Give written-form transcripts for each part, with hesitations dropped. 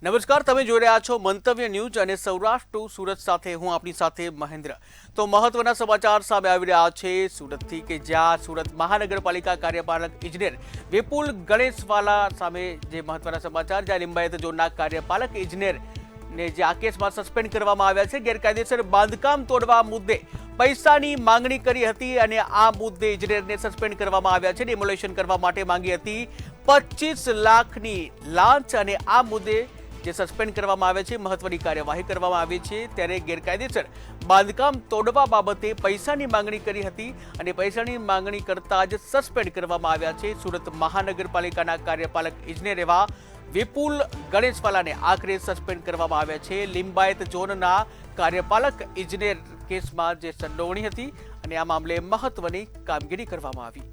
નમસ્કાર, તમે જોઈ રહ્યા છો મંતવ્ય ન્યૂઝ અને સૌરાષ્ટ્ર ટુ સુરત સાથે હું આપની સાથે મહેન્દ્ર। તો મહત્વના સમાચાર સામે આવી રહ્યા છે સુરતથી કે જ્યાં સુરત મહાનગરપાલિકા કાર્યપાલક ઇજનેર વિપુલ ગણેશવાલા સામે જે મહત્વના સમાચાર, જ્યાં લિંબાયત ઝોનના કાર્યપાલક ઇજનેર ને જે આ કેસમાં સસ્પેન્ડ કરવામાં આવ્યા છે। ગેરકાયદેસર બાંધકામ તોડવા મુદ્દે પૈસાની માંગણી કરી હતી અને આ મુદ્દે ઇજનેરને સસ્પેન્ડ કરવામાં આવ્યા છે। ડિમોલેશન કરવા માટે માંગી હતી 25 લાખની લાંચ અને આ મુદ્દે જે સસ્પેન્ડ કરવામાં આવે છે મહત્વની કાર્યવાહી કરવામાં આવી છે। ત્યારે ગેરકાયદેસર બાંધકામ તોડવા બાબતે પૈસાની માંગણી કરી હતી અને પૈસાની માંગણી કરતા જ સસ્પેન્ડ કરવામાં આવ્યા છે। સુરત મહાનગરપાલિકાના કાર્યપાલક ઇજનેર એવા વિપુલ ગણેશવાલાને આખરે સસ્પેન્ડ કરવામાં આવ્યા છે। લિંબાયત ઝોનના કાર્યપાલક ઇજનેર કેસમાં જે સંડોવણી હતી અને આ મામલે મહત્વની કામગીરી કરવામાં આવી।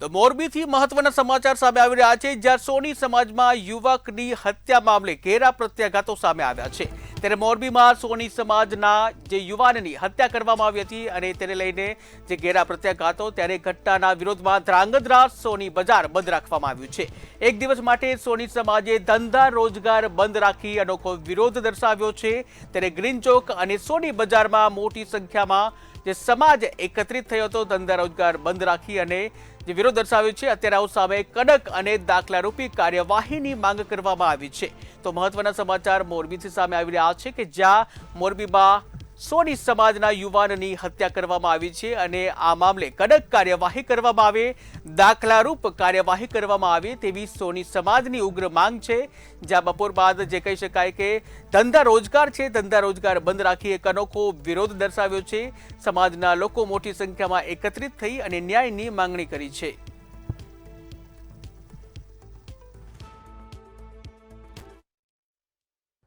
તો મોરબીથી મહત્વના સમાચાર સામે આવી રહ્યા છે, જ્યાં સોની સમાજમાં યુવકની હત્યા મામલે ઘેરા પ્રત્યાઘાતો સામે આવ્યા છે। ત્યારે મોરબીમાં સોની સમાજના જે યુવાનની હત્યા કરવામાં આવી હતી અને તેને લઈને જે ઘેરા પ્રત્યાઘાતો, ત્યારે ઘટનાના વિરોધમાં ધ્રાંગધ્રા સોની બજાર બંધ રાખવામાં આવ્યું છે। એક દિવસ માટે સોની સમાજે ધંધા રોજગાર બંધ રાખી અનોખો વિરોધ દર્શાવ્યો છે। ત્યારે ગ્રીન ચોક અને સોની બજારમાં મોટી સંખ્યામાં જે સમાજ એકત્રિત થયો હતો ધંધા રોજગાર બંધ રાખી અને જે વિરોધ દર્શાવ્યો છે। અત્યારે સામે કડક અને દાખલારૂપી કાર્યવાહીની માંગ કરવામાં આવી છે। તો મહત્વના સમાચાર મોરબીથી સામે આવી રહ્યા છે કે જ્યાં મોરબીમાં સોની સમાજના યુવાનની હત્યા કરવામાં આવી છે અને આ મામલે કડક કાર્યવાહી કરવામાં આવે, દાખલારૂપ કાર્યવાહી કરવામાં આવે તેવી સોની સમાજની ઉગ્ર માંગ છે। જ્યાં બપોર બાદ જે કહી શકાય કે ધંધા રોજગાર છે, ધંધા રોજગાર બંધ રાખી એક અનોખો વિરોધ દર્શાવ્યો છે। સમાજના લોકો મોટી સંખ્યામાં એકત્રિત થઈ અને ન્યાયની માંગણી કરી છે।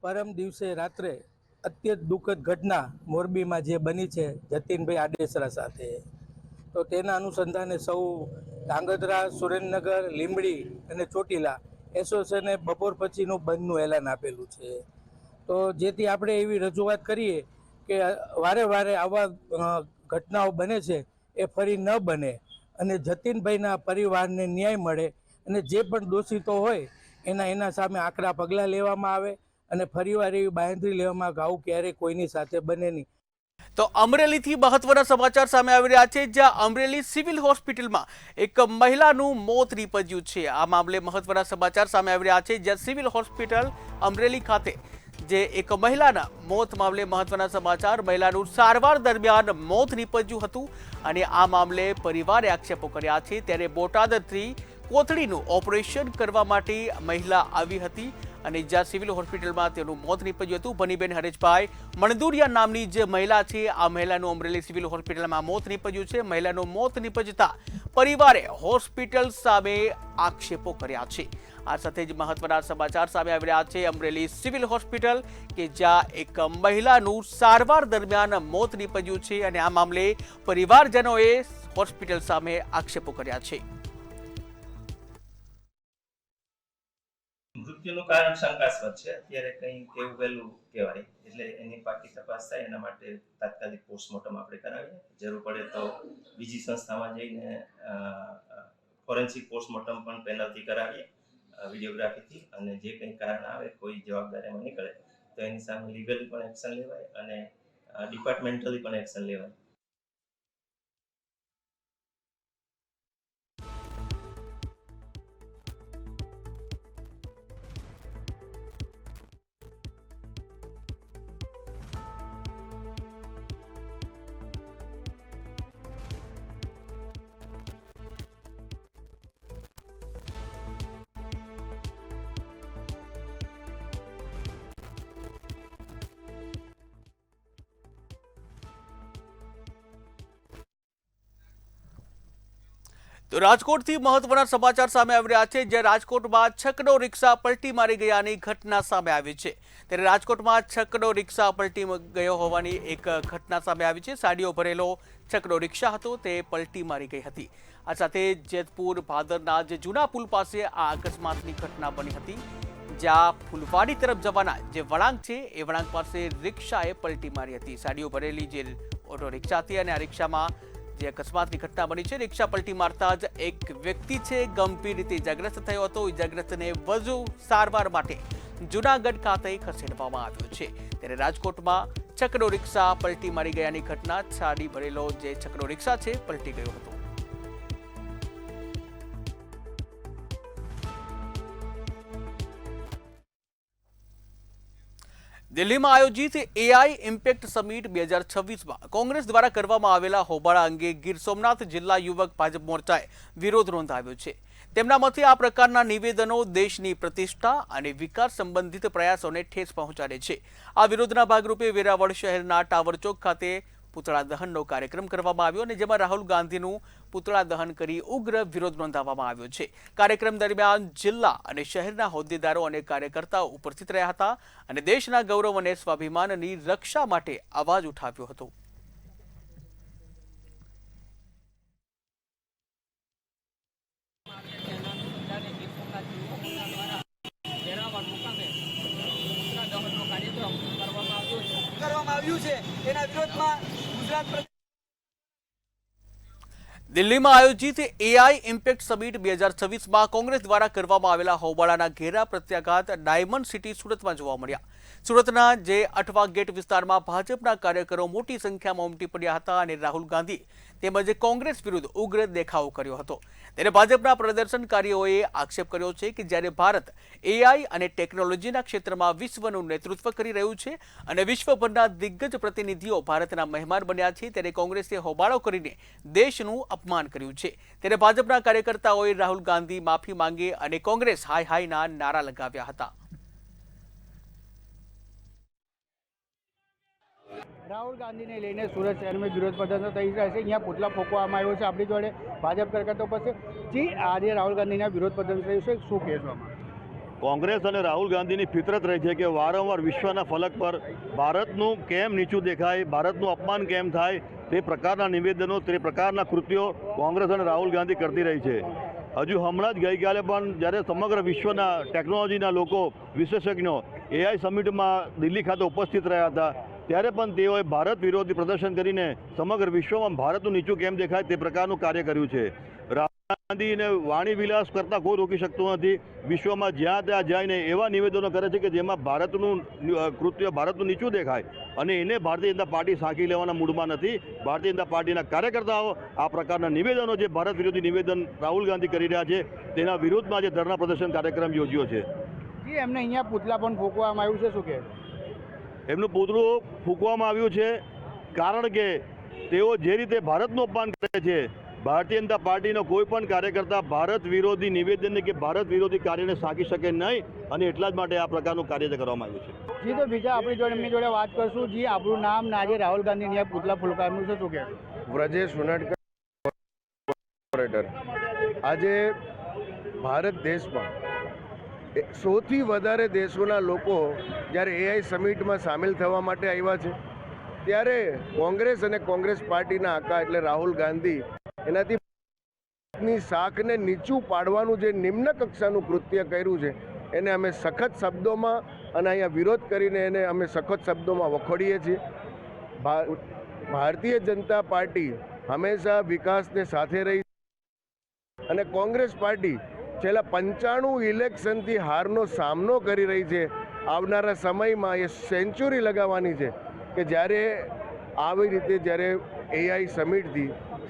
પરમ દિવસે રાત્રે અત્યંત દુઃખદ ઘટના મોરબીમાં જે બની છે જતીનભાઈ આડેસરા સાથે, તો તેના અનુસંધાને સૌ ધ્રાંગધ્રા, સુરેન્દ્રનગર, લીંબડી અને ચોટીલા એસોસિએશને બપોર પછીનું બંધનું એલાન આપેલું છે। તો જેથી આપણે એવી રજૂઆત કરીએ કે વારે વારે આવા ઘટનાઓ બને છે એ ફરી ન બને અને જતીનભાઈના પરિવારને ન્યાય મળે અને જે પણ દોષિતો હોય એના સામે આકરા પગલાં લેવામાં આવે અને ફરીવાર એવી બાંહેધરી લેવામાં કે આવું ક્યારેય કોઈની સાથે બને નહીં। તો અમરેલીથી મહત્વના સમાચાર સામે આવી રહ્યા છે, જ્યાં અમરેલી સિવિલ હોસ્પિટલમાં એક મહિલાનું મોત નીપજ્યું છે। આ મામલે મહત્વના સમાચાર સામે આવી રહ્યા છે, જ્યાં સિવિલ હોસ્પિટલ અમરેલી ખાતે જે એક મહિલાના મોત મામલે મહત્વના સમાચાર, મહિલાનું સારવાર દરમિયાન મોત નીપજ્યું હતું અને આ મામલે પરિવારે આક્ષેપો કર્યા છે। ત્યારે બોટાદથી કોથળીનું ઓપરેશન કરવા માટે મહિલા આવી હતી અને જ્યાં સિવિલ હોસ્પિટલમાં તેનું મોત નીપજ્યું હતું। ભનીબેન હરેશભાઈ મણદુરિયા નામની જે મહિલા છે, આ મહિલાનું અમરેલી સિવિલ હોસ્પિટલમાં મોત નીપજ્યું છે। મહિલાનું મોત નીપજતા પરિવારે હોસ્પિટલ સામે આક્ષેપો કર્યા છે। આ સાથે જ મહત્વના સમાચાર સામે આવી રહ્યા છે અમરેલી સિવિલ હોસ્પિટલ કે જ્યાં એક મહિલાનું સારવાર દરમિયાન મોત નીપજ્યું છે અને આ મામલે પરિવારજનોએ હોસ્પિટલ સામે આક્ષેપો કર્યા છે। મૃત્યુનું કારણ શંકાસ્પદ છે, અત્યારે કંઈ કેવું વહેલું કહેવાય, એટલે એની પાકી તપાસ થાય એના માટે તાત્કાલિક પોસ્ટમોર્ટમ આપણે કરાવીએ, જરૂર પડે તો બીજી સંસ્થામાં જઈને ફોરેન્સિક પોસ્ટમોર્ટમ પણ પેનલથી કરાવીએ વિડીયોગ્રાફીથી, અને જે કંઈ કારણ આવે કોઈ જવાબદાર એમાં નીકળે તો એની સામે લીગલી પણ એક્શન લેવાય અને ડિપાર્ટમેન્ટલી પણ એક્શન લેવાય। તો રાજકોટથી મહત્વના સમાચાર સામે આવી રહ્યા છે, જ્યાં રાજકોટમાં છકડો રિક્ષા પલટી મારી ગયાની ઘટના સામે આવી છે। ત્યારે રાજકોટમાં છકડો રિક્ષા પલટી ગયો હોવાની એક ઘટના સામે આવી છે। સાડીઓ ભરેલો છકડો રિક્ષા હતો તે પલટી મારી ગઈ હતી। આ સાથે જેતપુર ભાદરના જે જૂના પુલ પાસે આ અકસ્માતની ઘટના બની હતી, જ્યાં ફૂલવાડી તરફ જવાના જે વળાંક છે એ વળાંક પાસે રિક્ષાએ પલટી મારી હતી. સાડીઓ ભરેલી જે ઓટો રિક્ષા હતી અને આ રિક્ષામાં જે અકસ્માતની ઘટના બની છે, રિક્ષા પલટી મારતા જ એક વ્યક્તિ છે ગંભીર રીતે ઇજાગ્રસ્ત થયો હતો. ઇજાગ્રસ્તને વધુ સારવાર માટે જૂનાગઢ ખાતે ખસેડવામાં આવ્યો છે. ત્યારે રાજકોટમાં છકડો રિક્ષા પલટી મારી ગયાની ઘટના, સાડી ભરેલો જે છકડો રિક્ષા છે પલટી ગયો હતો. દિલ્હીમાં આયોજિત એઆઈ ઇમ્પેક્ટ સમિટ 2026માં કોંગ્રેસ દ્વારા કરવામાં આવેલા હોબાળા અંગે ગીર સોમનાથ જિલ્લા યુવક ભાજપ મોરચાએ વિરોધ નોંધાવ્યો છે. તેમના મતે આ પ્રકારના નિવેદનો દેશની પ્રતિષ્ઠા અને વિકાસ સંબંધિત પ્રયાસોને ઠેસ પહોંચાડે છે. આ વિરોધના ભાગરૂપે વેરાવળ શહેરના ટાવર ચોક ખાતે પુતળા દહનનો કાર્યક્રમ કરવામાં આવ્યો અને જેમાં રાહુલ ગાંધીનું પુતળા દહન કરી ઉગ્ર વિરોધ નોંધાવવામાં આવ્યો છે. કાર્યક્રમ દરમિયાન જિલ્લા અને શહેરના હોદ્દેદારો અને કાર્યકર્તાઓ ઉપસ્થિત રહ્યા હતા અને દેશના ગૌરવ અને સ્વાભિમાનની રક્ષા માટે અવાજ ઉઠાવ્યો હતો. દિલ્હીમાં આયોજિત એઆઈ ઇમ્પેક્ટ સમિટ 2026માં કોંગ્રેસ દ્વારા કરવામાં આવેલા હોબાળાના ઘેરા પ્રત્યાઘાત ડાયમંડ સિટી સુરતમાં જોવા મળ્યા. સુરતના જે અઠવા ગેટ વિસ્તારમાં ભાજપના કાર્યકરો મોટી સંખ્યામાં ઉમટી પડ્યા હતા અને રાહુલ ગાંધી તેમજ કોંગ્રેસ વિરુદ્ધ ઉગ્ર દેખાવો કર્યો હતો. ત્યારે ભાજપના પ્રદર્શનકારીઓએ આક્ષેપ કર્યો છે કે જ્યારે ભારત એઆઈ અને ટેકનોલોજીના ક્ષેત્રમાં વિશ્વનું નેતૃત્વ કરી રહ્યું છે અને વિશ્વભરના દિગ્ગજ પ્રતિનિધિઓ ભારતના મહેમાન બન્યા છે, ત્યારે કોંગ્રેસે હોબાળો કરીને દેશનું અપમાન કર્યું છે. ત્યારે ભાજપના કાર્યકર્તાઓએ રાહુલ ગાંધી માફી માંગે અને કોંગ્રેસ હાય હાયના નારા લગાવ્યા હતા. રાહુલ ગાંધીને લઈને સુરત શહેરમાં વિરોધ પ્રદર્શન થઈ રહ્યા છે. અહીંયા પુતળા ફૂંકવામાં આવ્યો છે. આપણી જોડે ભાજપ કાર્યકર્તાઓ પાસે જી આજે રાહુલ ગાંધીના વિરોધ પ્રદર્શન થયું છે, શું કહેશો આમાં? કોંગ્રેસ અને રાહુલ ગાંધીની ફિતરત રહી છે કે વારંવાર વિશ્વના ફલક પર ભારતનું કેમ નીચું દેખાય, ભારતનું અપમાન કેમ થાય, તે પ્રકારના નિવેદનો, તે પ્રકારના કૃત્યો કોંગ્રેસ અને રાહુલ ગાંધી કરતી રહી છે. હજુ હમણાં જ ગઈકાલે પણ જ્યારે સમગ્ર વિશ્વના ટેકનોલોજીના લોકો, વિશેષજ્ઞો એઆઈ સમિટમાં દિલ્હી ખાતે ઉપસ્થિત રહ્યા હતા, ત્યારે પણ તેઓએ ભારત વિરોધી પ્રદર્શન કરીને સમગ્ર વિશ્વમાં ભારતનું નીચું કેમ દેખાય તે પ્રકારનું કાર્ય કર્યું છે. રાહુલ ગાંધીને વાણી વિલાસ કરતાં કોઈ રોકી શકતું નથી. વિશ્વમાં જ્યાં ત્યાં જઈને એવા નિવેદનો કરે છે કે જેમાં ભારતનું કૃત્ય, ભારતનું નીચું દેખાય અને એને ભારતીય જનતા પાર્ટી સાંકી લેવાના મૂડમાં નથી. ભારતીય જનતા પાર્ટીના કાર્યકર્તાઓ આ પ્રકારના નિવેદનો, જે ભારત વિરોધી નિવેદન રાહુલ ગાંધી કરી રહ્યા છે, તેના વિરુદ્ધમાં જે ધરણા પ્રદર્શન કાર્યક્રમ યોજ્યો છે. જી એમને અહીંયા પુતળા પણ ફૂંકવામાં આવ્યું છે, શું કહે? એમનું પૂતળું ફૂંકવામાં આવ્યું છે કારણ કે તેઓ જે રીતે ભારતનું અપમાન કરે છે, ભારતીય જનતા પાર્ટીનો કોઈ પણ કાર્યકર્તા ભારત વિરોધી નિવેદનને કે ભારત વિરોધી કાર્યને સાંકી શકે નહીં અને એટલા જ માટે આ પ્રકારનું કાર્ય કરવામાં આવ્યું છે. જી તો બીજા આપણી જોડે એમની જોડે વાત કરશું. જી આપણું નામ ને આજે રાહુલ ગાંધીની અહીંયા પુતળા ફૂંકવામાં છે, શું કહે? વ્રજેશ ઉનાડકર. આજે ભારત દેશમાં સૌથી વધારે દેશોના લોકો જ્યારે એઆઈ સમિટમાં સામેલ થવા માટે આવ્યા છે, ત્યારે કોંગ્રેસ અને કોંગ્રેસ પાર્ટીના આકા એટલે રાહુલ ગાંધી એનાથી શાખને નીચું પાડવાનું જે નિમ્ન કક્ષાનું કૃત્ય કર્યું છે, એને અમે સખત શબ્દોમાં અને અહીંયા વિરોધ કરીને એને અમે સખત શબ્દોમાં વખોડીએ છીએ. ભારતીય જનતા પાર્ટી હંમેશા વિકાસને સાથે રહી અને કોંગ્રેસ પાર્ટી છેલ્લા 95 ઇલેક્શનથી હારનો સામનો કરી રહી છે. આવનારા સમયમાં એ સેન્ચુરી લગાવવાની છે કે જ્યારે આવી રીતે જ્યારે એઆઈ સમિટથી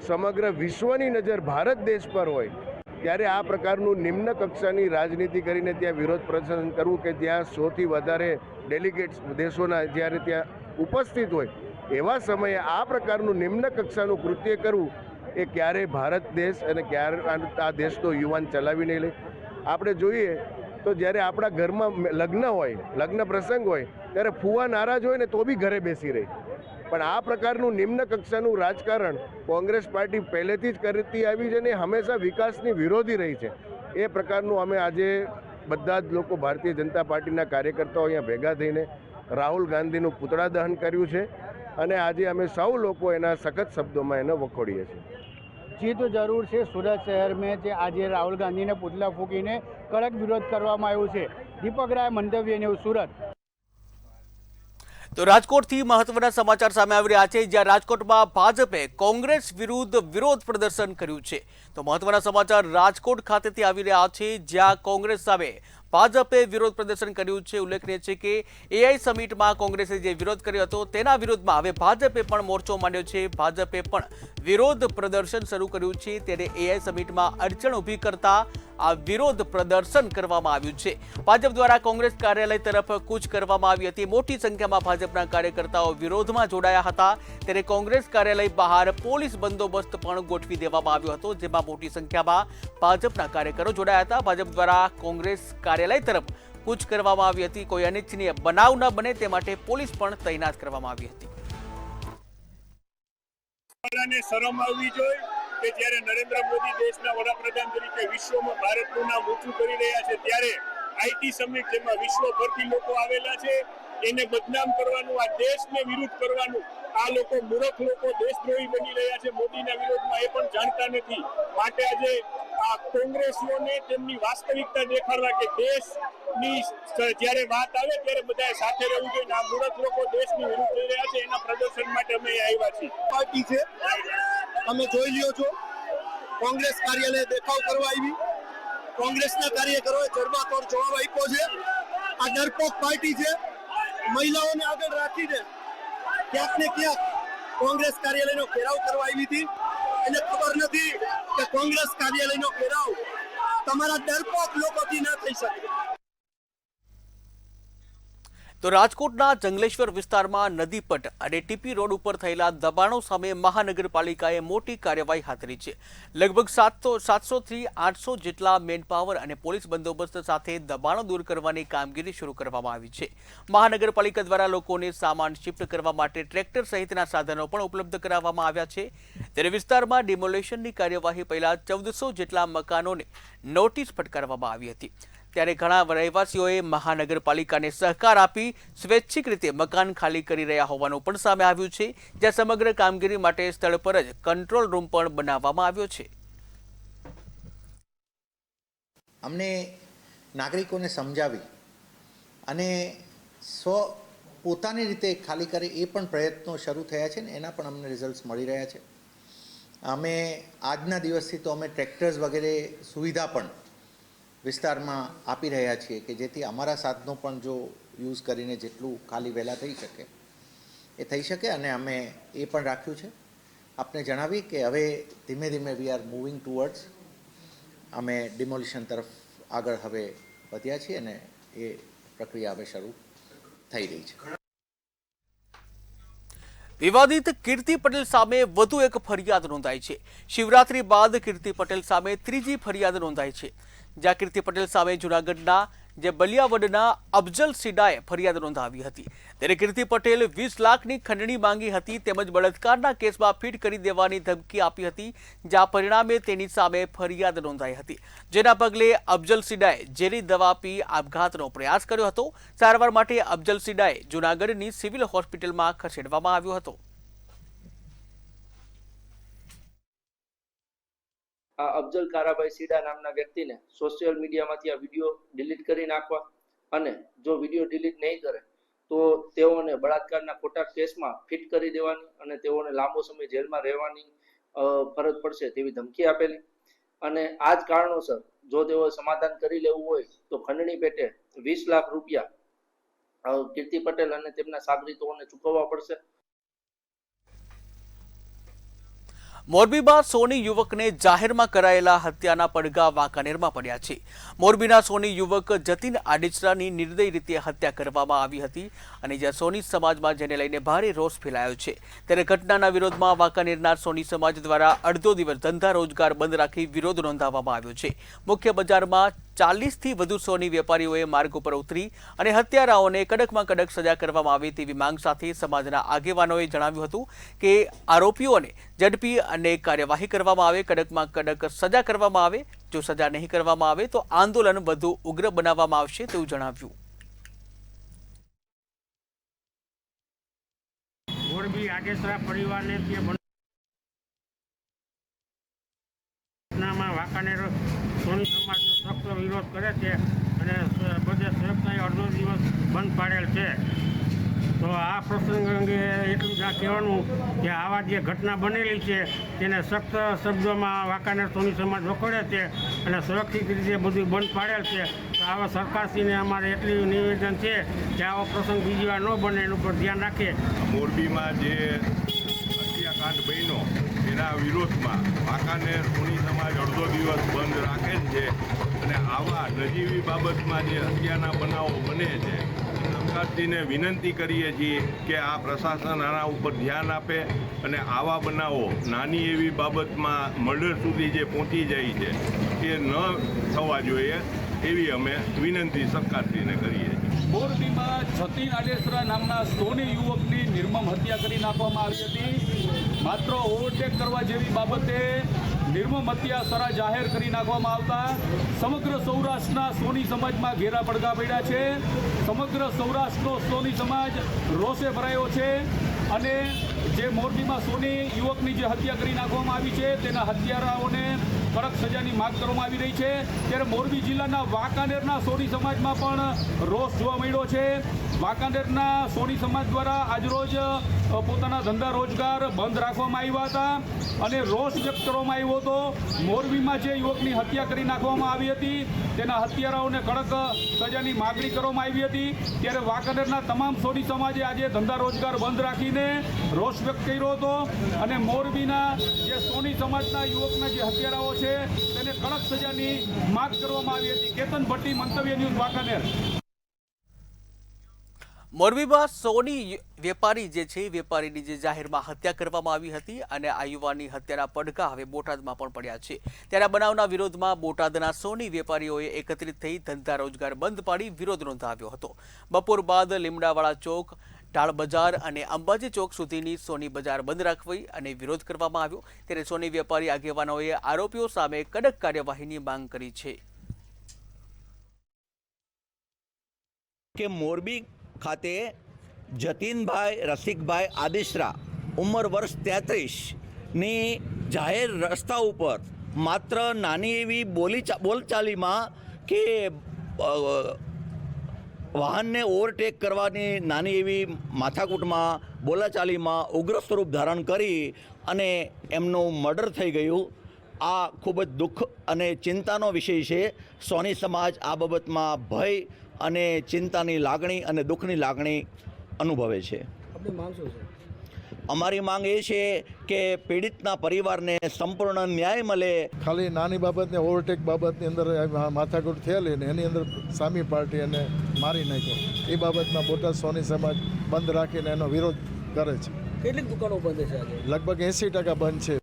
સમગ્ર વિશ્વની નજર ભારત દેશ પર હોય, ત્યારે આ પ્રકારનું નિમ્ન કક્ષાની રાજનીતિ કરીને ત્યાં વિરોધ પ્રદર્શન કરવું કે જ્યાં સૌથી વધારે ડેલિગેટ્સ દેશોના જ્યારે ત્યાં ઉપસ્થિત હોય, એવા સમયે આ પ્રકારનું નિમ્ન કક્ષાનું કૃત્ય કરવું એ ક્યારેય ભારત દેશ અને ક્યારે આ દેશનો યુવાન ચલાવી નહીં લે. આપણે જોઈએ તો જ્યારે આપણા ઘરમાં લગ્ન હોય, લગ્ન પ્રસંગ હોય, ત્યારે ફુવા નારાજ હોય ને તો બી ઘરે બેસી રહી. પણ આ પ્રકારનું નિમ્ન કક્ષાનું રાજકારણ કોંગ્રેસ પાર્ટી પહેલેથી જ કરતી આવી છે ને હંમેશા વિકાસની વિરોધી રહી છે. એ પ્રકારનું અમે આજે બધા જ લોકો ભારતીય જનતા પાર્ટીના કાર્યકર્તાઓ અહીંયા ભેગા થઈને રાહુલ ગાંધીનું પુતળા દહન કર્યું છે અને આજે અમે સૌ લોકો એના સખત શબ્દોમાં એને વખોડીએ છીએ. જી તો જરૂર છે. સુરત શહેર મેં જે આજે રાહુલ ગાંધીને પુતળા ફૂંકીને કડક વિરોધ કરવામાં આવ્યો છે. દીપક રાય, મંતવ્ય ન્યૂઝ, સુરત. તો રાજકોટથી મહત્વના સમાચાર સામે આવી રહ્યા છે, જ્યાં રાજકોટમાં ભાજપે કોંગ્રેસ વિરુદ્ધ વિરોધ પ્રદર્શન કર્યું છે. તો મહત્વના સમાચાર રાજકોટ ખાતેથી આવી રહ્યા છે, જ્યાં કોંગ્રેસ સામે ભાજપે વિરોધ પ્રદર્શન કર્યું છે. ઉલ્લેખનીય છે કે એઆઈ સમિટમાં કોંગ્રેસે જે વિરોધ કર્યો હતો તેના વિરોધમાં હવે ભાજપે પણ મોરચો માંડ્યો છે. ભાજપે પણ વિરોધ પ્રદર્શન શરૂ કર્યું છે. ત્યારે એઆઈ સમિટમાં અડચણ ઊભી કરતા આ વિરોધ પ્રદર્શન કરવામાં આવ્યું છે. ભાજપ દ્વારા કોંગ્રેસ કાર્યાલય તરફ કૂચ કરવામાં આવી હતી. મોટી સંખ્યામાં ભાજપના કાર્યકર્તાઓ વિરોધમાં જોડાયા હતા. ત્યારે કોંગ્રેસ કાર્યાલય બહાર પોલીસ બંદોબસ્ત પણ ગોઠવી દેવામાં આવ્યો હતો, જેમાં મોટી સંખ્યામાં ભાજપના કાર્યકરો જોડાયા હતા. ભાજપ દ્વારા કોંગ્રેસ કાર્યાલય તરફ કૂચ કરવામાં આવી હતી. કોઈ અનિચ્છનીય બનાવ ન બને તે માટે પોલીસ પણ તૈનાત કરવામાં આવી હતી. શરમ આવવી જોઈએ કે જ્યારે નરેન્દ્ર મોદી દેશના વડાપ્રધાન તરીકે વિશ્વમાં ભારતનું નામ ઊંચું કરી રહ્યા છે, ત્યારે આઈટી સમિટ જેમાં વિશ્વભરથી લોકો આવેલા છે એને બદનામ કરવાનું, આ દેશને વિરુદ્ધ કરવાનું, આ લોકો મૂર્ખ લોકો દેશદ્રોહી બની રહ્યા છે. મોદીના વિરોધમાં એ પણ જાણતા નથી. માટે આજે આ કોંગ્રેસીઓને તેમની વાસ્તવિકતા દેખાડવા કે દેશની જ્યારે વાત આવે ત્યારે બધાએ સાથે રહેવું જોઈએ. આ મૂર્ખ લોકો દેશની વિરુદ્ધ થઈ રહ્યા છે, એના પ્રદર્શન માટે અમે આવ્યા છીએ. પાર્ટી છે, તમે જોઈ લ્યો છો, કોંગ્રેસ કાર્યાલય દેખાવ કરવા આવી, કોંગ્રેસના કાર્યકરોએ જડબાતોડ જવાબ આપ્યો છે. આ ડરપોક પાર્ટી છે, મહિલાઓને આગળ રાખીને ક્યાંક ને ક્યાંક કોંગ્રેસ કાર્યાલયનો ઘેરાવ કરવા આવી હતી. એને ખબર નથી કે કોંગ્રેસ કાર્યાલયનો ઘેરાવ તમારા ડરપોક લોકોથી ના થઈ શકે. તો રાજકોટના જંગલેશ્વર વિસ્તારમાં નદીપટ અને ટીપી રોડ ઉપર થયેલા દબાણો સામે મહાનગરપાલિકાએ મોટી કાર્યવાહી હાથ ધરી છે. લગભગ 700 થી 800 જેટલા મેનપાવર અને પોલીસ બંદોબસ્ત સાથે દબાણો દૂર કરવાની કામગીરી શરૂ કરવામાં આવી છે. મહાનગરપાલિકા દ્વારા લોકોને સામાન શિફ્ટ કરવા માટે ટ્રેક્ટર સહિતના સાધનો પણ ઉપલબ્ધ કરાવવામાં આવ્યા છે. ત્યારે વિસ્તારમાં ડિમોલેશનની કાર્યવાહી પહેલા 1400 જેટલા મકાનોને નોટિસ ફટકારવામાં આવી હતી. ત્યારે ઘણા રહેવાસીઓએ મહાનગરપાલિકાને સહકાર આપી સ્વૈચ્છિક રીતે મકાન ખાલી કરી રહ્યા હોવાનું પણ સામે આવ્યું છે, જ્યાં સમગ્ર કામગીરી માટે સ્થળ પર જ કંટ્રોલ રૂમ પણ બનાવવામાં આવ્યો છે. અમને નાગરિકોને સમજાવી અને પોતાની રીતે ખાલી કરે એ પણ પ્રયત્નો શરૂ થયા છે ને એના પણ અમને રિઝલ્ટ્સ મળી રહ્યા છે. અમે આજના દિવસથી તો અમે ટ્રેક્ટર્સ વગેરે સુવિધા પણ વિસ્તારમાં આપી રહ્યા છીએ કે જેથી અમારા સાધનો પણ જો યુઝ કરીને જેટલું ખાલી વહેલા થઈ શકે એ થઈ શકે. અને અમે એ પણ રાખ્યું છે, આપને જણાવી કે હવે ધીમે ધીમે વી આર મૂવિંગ ટુવર્ડ્સ, અમે ડિમોલિશન તરફ આગળ હવે વધ્યા છીએ અને એ પ્રક્રિયા હવે શરૂ થઈ રહી છે. વિવાદિત કીર્તિ પટેલ સામે વધુ એક ફરિયાદ નોંધાઈ છે. શિવરાત્રી બાદ કીર્તિ પટેલ સામે ત્રીજી ફરિયાદ નોંધાઈ છે, જ્યાં કીર્તિ પટેલ સામે જૂનાગઢના જે બલિયાવડના અફજલ સીડાએ ફરિયાદ નોંધાવી હતી. ત્યારે કીર્તિ પટેલ 20 લાખની ખંડણી માંગી હતી તેમજ બળાત્કારના કેસમાં ફીટ કરી દેવાની ધમકી આપી હતી, જ્યાં પરિણામે તેની સામે ફરિયાદ નોંધાઈ હતી. જેના પગલે અફજલ સીડાએ ઝેરી દવા પી આપઘાતનો પ્રયાસ કર્યો હતો. સારવાર માટે અફજલ સીડાએ જૂનાગઢની સિવિલ હોસ્પિટલમાં ખસેડવામાં આવ્યો હતો. આ અફજલ કારાભાઈ સીડા નામના વ્યક્તિને સોશિયલ મીડિયામાંથી આ વિડીયો ડિલીટ કરી નાખવા અને જો વિડીયો ડિલીટ નહીં કરે તો તેઓને બળાત્કારના ખોટા કેસમાં ફિટ કરી દેવાની અને તેઓને લાંબો સમય જેલમાં રહેવાની ફરજ પડશે તેવી ધમકી આપેલી. અને આ જ કારણોસર જો તેઓએ સમાધાન કરી લેવું હોય તો ખંડણી પેટે 20 લાખ રૂપિયા કીર્તિ પટેલ અને તેમના સાગરીતોને ચૂકવવા પડશે. મોરબીમાં સોની યુવકને જાહેરમાં કરાયેલા હત્યાના પડઘા વાંકાનેરમાં પડ્યા છે. મોરબીના સોની યુવક જતીન આડેચરાની નિર્દય રીતે હત્યા કરવામાં આવી હતી અને જ્યાં સોની સમાજમાં જેને લઈને ભારે રોષ ફેલાયો છે. ત્યારે ઘટનાના વિરોધમાં વાંકાનેરના સોની સમાજ દ્વારા અડધો દિવસ ધંધા રોજગાર બંધ રાખી વિરોધ નોંધાવવામાં આવ્યો છે. મુખ્ય બજારમાં 40થી વધુ સોની વેપારીઓએ માર્ગ ઉપર ઉતરી અને હત્યારાઓને કડકમાં કડક સજા કરવામાં આવે તેવી માંગ સાથે સમાજના આગેવાનોએ જણાવ્યું હતું કે આરોપીઓને ઝડપી અને કાર્યવાહી કરવામાં આવે, કડકમાં કડક સજા કરવામાં આવે. જો સજા નહીં કરવામાં આવે તો આંદોલન વધુ ઉગ્ર બનાવવામાં આવશે તેવું જણાવ્યું. મોરબી આડેસરા પરિવારને ઘટનામાં વાંકાનેર સોની સમાજનો સખ્ત વિરોધ કરે છે અને બધે સ્વયંસહાય અડધો દિવસ બંધ પાડેલ છે. તો આ પ્રસંગ અંગે એટલું જ આ કહેવાનું કે આવા જે ઘટના બનેલી છે તેને સખ્ત શબ્દોમાં વાંકાનેર સોની સમાજ વખોડે છે અને સુરક્ષિત રીતે બધું બંધ પાડેલ છે. તો આવા સરકારશ્રીને અમારે એટલું નિવેદન છે કે આવો પ્રસંગ બીજી વાર ન બને એનું પર ધ્યાન રાખે. મોરબીમાં જે હત્યાકાંડ બન્યો એના વિરોધમાં વાંકાનેર સોની સમાજ અડધો દિવસ બંધ રાખેલ છે અને આવા નજીવી બાબતમાં જે હત્યાના બનાવો બને છે સરકારશ્રીને વિનંતી કરીએ છીએ કે આ પ્રશાસન આના ઉપર ધ્યાન આપે અને આવા બનાવો નાની એવી બાબતમાં મર્ડર સુધી જે પહોંચી જાય છે એ ન થવા જોઈએ એવી અમે વિનંતી સરકારશ્રીને કરીએ છીએ. મોરબીમાં જતીન આડેસરા નામના સોની યુવકની નિર્મમ હત્યા કરી નાખવામાં આવી હતી. માત્ર ઓવરટેક કરવા જેવી બાબતે નિર્મમ હત્યા સરા જાહેર કરી નાખવામાં આવતા સમગ્ર સૌરાષ્ટ્રના સોની સમાજમાં ઘેરા પડઘા પડ્યા છે. સમગ્ર સૌરાષ્ટ્રનો સોની સમાજ રોષે ભરાયો છે અને જે મોરબીમાં સોની યુવકની જે હત્યા કરી નાખવામાં આવી છે તેના હત્યારાઓને કડક સજાની માંગ કરવામાં આવી રહી છે. ત્યારે મોરબી જિલ્લાના વાંકાનેરના સોની સમાજમાં પણ રોષ જોવા મળ્યો છે. વાંકાનેરના સોની સમાજ દ્વારા આજરોજ પોતાના ધંધા રોજગાર બંધ રાખવામાં આવ્યા હતા અને રોષ વ્યક્ત કરવામાં આવ્યો હતો. મોરબીમાં જે યુવકની હત્યા કરી નાખવામાં આવી હતી તેના હત્યારાઓને કડક સજાની માગણી કરવામાં આવી હતી. ત્યારે વાંકાનેરના તમામ સોની સમાજે આજે ધંધા રોજગાર બંધ રાખીને રોષ વ્યક્ત કર્યો હતો અને મોરબીના જે સોની સમાજના યુવકના જે હત્યારાઓ છે તેને કડક સજાની માંગ કરવામાં આવી હતી. કેતન ભટ્ટી, મંતવ્ય ન્યૂઝ, વાંકાનેર. મોરબીમાં સોની વેપારી જે છે વેપારીની જે જાહેરમાં હત્યા કરવામાં આવી હતી અને આ યુવાનની હત્યાના પડઘા હવે બોટાદમાં પણ પડ્યા છે. ત્યારે આ બનાવના વિરોધમાં બોટાદના સોની વેપારીઓએ એકત્રિત થઈ ધંધા રોજગાર બંધ પાડી વિરોધ નોંધાવ્યો હતો. બપોર બાદ લીમડાવાળા ચોક, ટાળ બજાર અને અંબાજી ચોક સુધીની સોની બજાર બંધ રાખવી અને વિરોધ કરવામાં આવ્યો. ત્યારે સોની વેપારી આગેવાનોએ આરોપીઓ સામે કડક કાર્યવાહીની માંગ કરી છે. કે મોરબી ખાતે જતીનભાઈ રસિકભાઈ આદેશરા ઉંમર વર્ષ 33ની જાહેર રસ્તા ઉપર માત્ર નાની એવી બોલચાલીમાં કે વાહનને ઓવરટેક કરવાની નાની એવી માથાકૂટમાં બોલાચાલીમાં ઉગ્ર સ્વરૂપ ધારણ કરી અને એમનું મર્ડર થઈ ગયું. આ ખૂબ જ દુઃખ અને ચિંતાનો વિષય છે. સોની સમાજ આ બાબતમાં ભય અને ચિંતાની લાગણી અને દુઃખની લાગણી અનુભવે છે. અમારી માંગ એ છે કે પીડિતના પરિવારને સંપૂર્ણ ન્યાય મળે. ખાલી નાની બાબતને ઓવરટેક બાબતની અંદર માથાકૂટ થયેલી ને એની અંદર સામી પાર્ટી એને મારી નાખ્યો. એ બાબતમાં બોટાદ સોની સમાજ બંધ રાખીને એનો વિરોધ કરે છે. કેટલીક દુકાનો બંધ છે આજે? લગભગ 80% બંધ છે.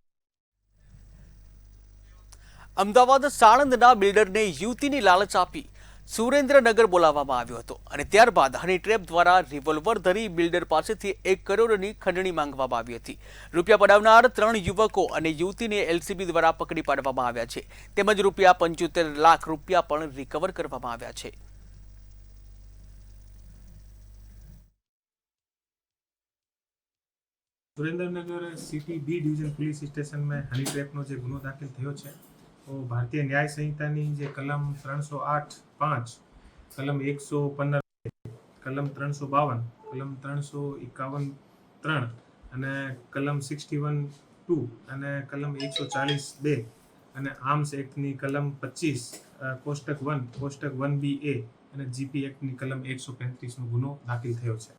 અમદાવાદ સાણંદના બિલ્ડરને યુવતીની લાલચ આપી સુરેન્દ્રનગર બોલાવવામાં આવ્યો હતો અને ત્યારબાદ હની ટ્રેપ દ્વારા રિવોલ્વર ધરી બિલ્ડર પાસેથી 1 કરોડની ખંડણી માંગવામાં આવી હતી. રૂપિયા પડાવનાર 3 યુવકો અને યુવતીને એલસીબી દ્વારા પકડી પાડવામાં આવ્યા છે. તેમજ રૂપિયા 75 લાખ રૂપિયા પણ રિકવર કરવામાં આવ્યા છે. Surendranagar city B division police station में हनी ट्रैपનો જે ગુનો દાખલ થયો છે તો ભારતીય ન્યાય સંહિતાની જે કલમ 308(5), કલમ 115, કલમ 352, કલમ 351(3) અને કલમ 61(2) અને કલમ 140(2) અને આર્મ્સ એક્ટની કલમ 25 કોષ્ટક 1 કોષ્ટક 1BA અને જીપી એક્ટની કલમ 135નો ગુનો દાખલ થયો છે.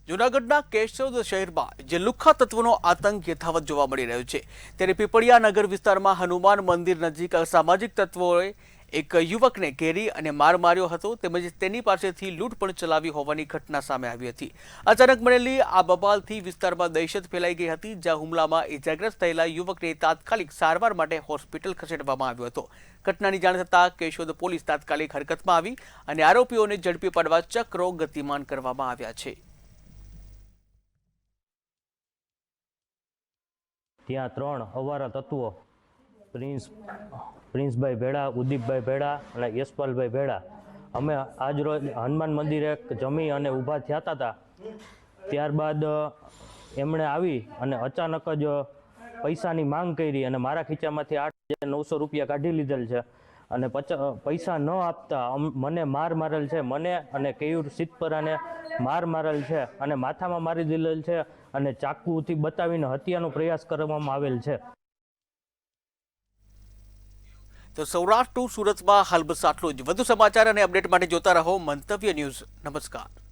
જૂનાગઢના કેશોદ શહેરમાં જે લુખ્ખા તત્વોનો આતંક યથાવત જોવા મળી રહ્યો છે ત્યારે પીપળિયા નગર વિસ્તારમાં હનુમાન મંદિર નજીક અસામાજિક તત્વોએ એક યુવકને ઘેરી અને માર માર્યો હતો તેમજ તેની પાસેથી લૂંટ પણ ચલાવી હોવાની ઘટના સામે આવી હતી. અચાનક મળેલી આ બબાલથી વિસ્તારમાં દહેશત ફેલાઈ ગઈ હતી, જ્યાં હુમલામાં ઇજાગ્રસ્ત થયેલા યુવકને તાત્કાલિક સારવાર માટે હોસ્પિટલ ખસેડવામાં આવ્યો હતો. ઘટનાની જાણ થતાં કેશોદ પોલીસ તાત્કાલિક હરકતમાં આવી અને આરોપીઓને ઝડપી પાડવા ચક્રો ગતિમાન કરવામાં આવ્યા છે. ત્યાં 3 અવારા તત્વો પ્રિન્સભાઈ ભેડા, ઉદીપભાઈ ભેડા અને યશપાલભાઈ ભેડા અમે આજરોજ હનુમાન મંદિરે જમી અને ઊભા થયા હતા. ત્યારબાદ એમણે આવી અને અચાનક જ પૈસાની માંગ કરી અને મારા ખીચામાંથી 8 900 રૂપિયા કાઢી લીધેલ છે અને પૈસા ન આપતા મને માર મારેલ છે, મને અને કેયુર સિદ્ધપરાને માર મારેલ છે અને માથામાં મારી દીધેલ છે અને ચાકુથી બતાવીને હત્યાનો પ્રયાસ કરવામાં આવેલ છે. તો સૌરાષ્ટ્ર ટુ સુરતમાં હાલ બસ આટલું જ. વધુ સમાચાર અને અપડેટ માટે જોતા રહો મંતવ્ય ન્યૂઝ. નમસ્કાર.